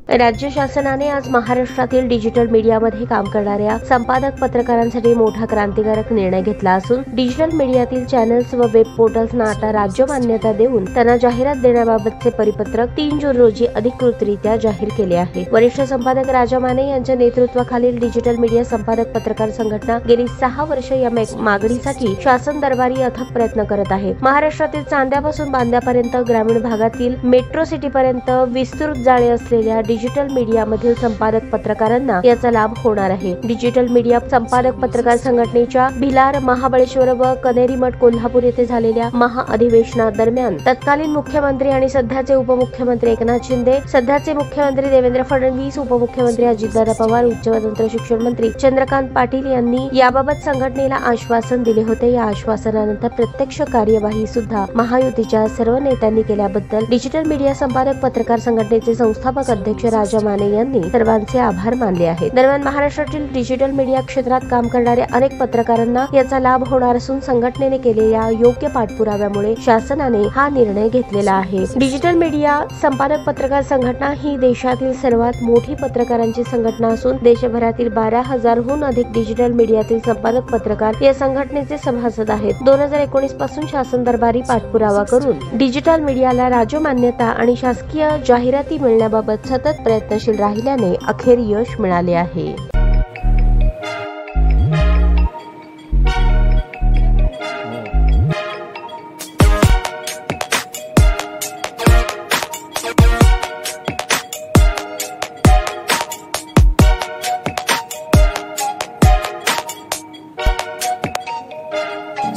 राज्य शासनाने आज महाराष्ट्रातील डिजिटल मीडियामध्ये काम करणाऱ्या संपादक पत्रकारांसाठी मोठा क्रांतिकारक निर्णय घेतला असून डिजिटल मीडियातील चॅनल्स व वेब पोर्टल्सना आता राज्य मान्यता देऊन त्यांना जाहिरात देण्याबाबतचे परिपत्रक 3 जून रोजी अधिकृतरित्या जाहीर केले आहे। वरिष्ठ संपादक राजा माने यांच्या नेतृत्वाखालील डिजिटल मीडिया संपादक पत्रकार संघटना गेली 6 वर्ष या मागणीसाठी शासन दरबारी अथक प्रयत्न करत आहे। महाराष्ट्रातील चांद्यापासून बांद्यापर्यंत ग्रामीण भागातील मेट्रो सिटी पर्यंत विस्तृत जाळे असलेल्या डिजिटल मीडियामधील संपादक पत्रकारांना याचा लाभ होणार आहे। डिजिटल मीडिया संपादक पत्रकार संघटनेच्या भिलार, महाबळेश्वर व कनेरीमठ, कोल्हापूर येथे झालेल्या महाअधिवेशनादरम्यान तत्कालीन मुख्यमंत्री आणि सध्याचे उपमुख्यमंत्री एकनाथ शिंदे, सध्याचे मुख्यमंत्री देवेंद्र फडणवीस, उपमुख्यमंत्री अजितदादा पवार, उच्च व तंत्र शिक्षण मंत्री चंद्रकांत पाटील यांनी याबाबत संघटनेला आश्वासन दिले होते। या आश्वासनानंतर प्रत्यक्ष कार्यवाही सुद्धा महायुतीच्या सर्व नेत्यांनी केल्याबद्दल डिजिटल मीडिया संपादक पत्रकार संघटनेचे संस्थापक अध्यक्ष राजा माने यांनी सर्वांचे आभार मानले आहेत। दरम्यान महाराष्ट्रातील डिजिटल मीडिया क्षेत्रात काम करणाऱ्या अनेक पत्रकारांना याचा लाभ होणार असून संघटनेने केलेल्या योग्य पाठपुराव्यामुळे शासनाने हा निर्णय घेतलेला आहे। डिजिटल मीडिया संपादक पत्रकार संघटना ही देशातील सर्वात मोठी पत्रकारांची संघटना असून देशभरातील 12,000हून अधिक डिजिटल मीडियातील संपादक पत्रकार या संघटनेचे सभासद आहेत। 2019 पासून शासन दरबारी पाठपुरावा करून डिजिटल मीडियाला राज्य मान्यता आणि शासकीय जाहिराती मिळण्याबाबत सतत प्रयत्नशील राहिल्याने अखेर यश मिळाले आहे।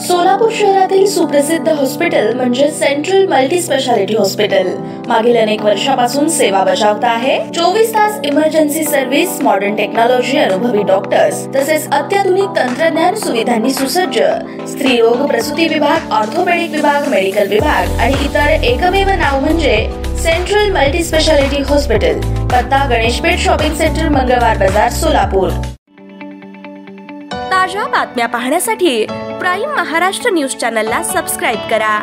सोलापूर शहरातील सुप्रसिद्ध हॉस्पिटल म्हणजे सेंट्रल मल्टी स्पेशालिटी हॉस्पिटल मागील अनेक वर्षापासून सेवा बजावत आहे। 24 तास इमर्जन्सी सर्व्हिस, मॉडर्न टेक्नॉलॉजी, अनुभवी डॉक्टर्स तसेच अत्याधुनिक तंत्रज्ञान सुविधांनी सुसज्ज स्त्रीरोग प्रसूती विभाग, ऑर्थोपेडिक विभाग, मेडिकल विभाग आणि इतर एकमेव नाव म्हणजे सेंट्रल मल्टी स्पेशालिटी हॉस्पिटल। पत्ता गणेशपेठ शॉपिंग सेंटर, मंगळवार बाजार, सोलापूर। ताज्या बातम्या पाहण्यासाठी प्राईम महाराष्ट्र न्यूज चॅनलला सबस्क्राइब करा।